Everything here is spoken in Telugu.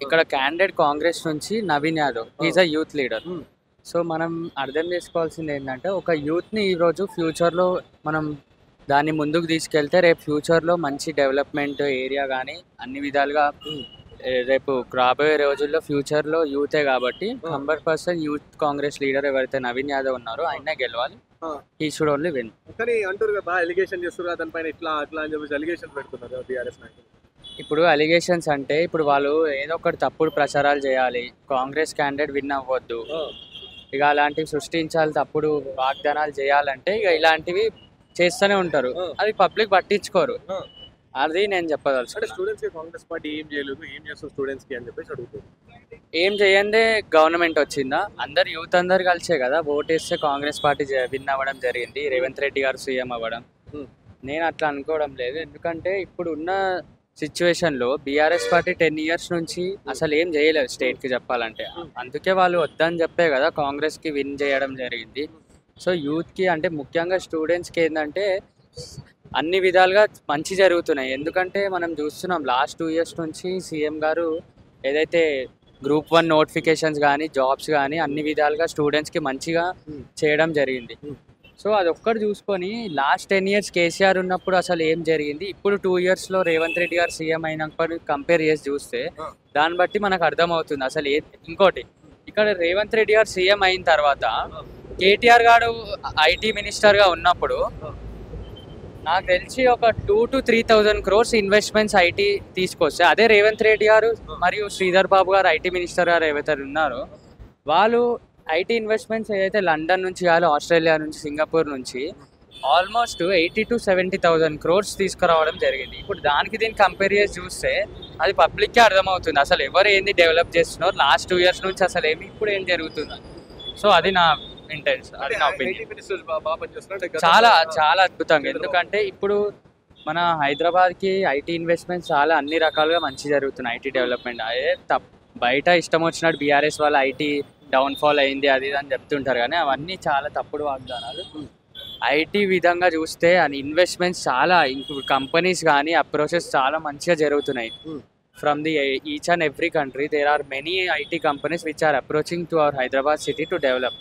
ఇక్కడ క్యాండిడేట్ కాంగ్రెస్ నుంచి Naveen Yadav, is a youth leader. So మనం అర్థం చేసుకోవాల్సింది ఏంటంటే, ఒక యూత్ని ఈరోజు ఫ్యూచర్లో మనం దాన్ని ముందుకు తీసుకెళ్తే రేపు ఫ్యూచర్లో మంచి డెవలప్మెంట్ ఏరియా కానీ అన్ని విధాలుగా రేపు రాబోయే రోజుల్లో ఫ్యూచర్లో యూతే కాబట్టి 100% యూత్ కాంగ్రెస్ లీడర్ ఎవరైతే నవీన్ యాదవ్ ఉన్నారో ఆయనే గెలవాలి. ఈ షుడ్ ఓన్లీ విన్. కానీ అంటారు కదా, ఎలిగేషన్ చేస్తారు దానిపైన ఇట్లా అట్లా అని చెప్పేసి ఎలిగేషన్ పెడుతున్నారు బీఆర్ఎస్ నాయకులు. ఇప్పుడు అలిగేషన్స్ అంటే ఇప్పుడు వాళ్ళు ఏదో ఒకటి తప్పుడు ప్రచారాలు చేయాలి, కాంగ్రెస్ క్యాండిడేట్ విన్ అవ్వద్దు, ఇక అలాంటివి సృష్టించాలి, తప్పుడు వాగ్దానాలు చేయాలంటే ఇక ఇలాంటివి చేస్తూనే ఉంటారు. అది పబ్లిక్ పట్టించుకోరు. అది నేను చెప్పదలుచుకుంటే స్టూడెంట్స్ కి కాంగ్రెస్ పార్టీ ఏం చేయలేదు, ఏం చేస్తారు స్టూడెంట్స్ కి అని చెప్పేసి అడుగుతారు. ఏం చేయందే గవర్నమెంట్ వచ్చిందా? అందరు యూత్ అందరు కలిసే కదా ఓటేస్తే కాంగ్రెస్ పార్టీ విన్ అవ్వడం జరిగింది, రేవంత్ రెడ్డి గారు సీఎం అవ్వడం. నేను అట్లా అనుకోవడం లేదు. ఎందుకంటే ఇప్పుడు ఉన్న సిచ్యువేషన్లో బీఆర్ఎస్ పార్టీ 10 years నుంచి అసలు ఏం చేయలేదు స్టేట్కి చెప్పాలంటే. అందుకే వాళ్ళు వద్దని చెప్పే కదా కాంగ్రెస్కి విన్ చేయడం జరిగింది. సో యూత్కి అంటే ముఖ్యంగా స్టూడెంట్స్కి ఏంటంటే అన్ని విధాలుగా మంచి జరుగుతున్నాయి. ఎందుకంటే మనం చూస్తున్నాం లాస్ట్ 2 years నుంచి సీఎం గారు ఏదైతే Group 1 నోటిఫికేషన్స్ కానీ జాబ్స్ కానీ అన్ని విధాలుగా స్టూడెంట్స్కి మంచిగా చేయడం జరిగింది. సో అదొక్కటి చూసుకొని లాస్ట్ 10 years కేసీఆర్ ఉన్నప్పుడు అసలు ఏం జరిగింది, ఇప్పుడు 2 yearsలో రేవంత్ రెడ్డి గారు సీఎం అయినప్పుడు కంపేర్ చేసి చూస్తే దాన్ని బట్టి మనకు అర్థమవుతుంది అసలు ఇంకోటి ఇక్కడ రేవంత్ రెడ్డి గారు సీఎం అయిన తర్వాత కేటీఆర్ గారు ఐటీ మినిస్టర్గా ఉన్నప్పుడు నాకు తెలిసి ఒక 2,000 to 3,000 crores ఇన్వెస్ట్మెంట్స్ ఐటీ తీసుకొస్తే, అదే రేవంత్ రెడ్డి గారు మరియు శ్రీధర్ బాబు గారు ఐటీ మినిస్టర్ గారు ఏవైతే ఉన్నారో వాళ్ళు ఐటీ ఇన్వెస్ట్మెంట్స్ ఏదైతే లండన్ నుంచి కానీ ఆస్ట్రేలియా నుంచి సింగపూర్ నుంచి ఆల్మోస్ట్ 80,000 to 70,000 crores తీసుకురావడం జరిగింది. ఇప్పుడు దానికి దీన్ని కంపేర్ చేసి చూస్తే అది పబ్లిక్కే అర్థమవుతుంది అసలు ఎవరు ఏంది డెవలప్ చేస్తున్నారు, లాస్ట్ 2 years నుంచి అసలు ఏమి ఇప్పుడు ఏం జరుగుతుంది. సో అది నా ఇంటెన్షన్, అది నా ఒపీనియన్. చాలా చాలా అద్భుతంగా. ఎందుకంటే ఇప్పుడు మన హైదరాబాద్కి ఐటీ ఇన్వెస్ట్మెంట్స్ చాలా అన్ని రకాలుగా మంచి జరుగుతున్నాయి. ఐటీ డెవలప్మెంట్ అదే బయట ఇష్టం వచ్చినట్టు బీఆర్ఎస్ వాళ్ళ ఐటీ డౌన్ఫాల్ అయింది అది అని చెప్తుంటారు, కానీ అవన్నీ చాలా తప్పుడు వాగ్దానాలు. ఐటీ విధంగా చూస్తే అని ఇన్వెస్ట్మెంట్స్ చాలా కంపెనీస్ కానీ అప్రోచెస్ చాలా మంచిగా జరుగుతున్నాయి. From the each and every country there are many IT companies which are approaching to our Hyderabad city to develop.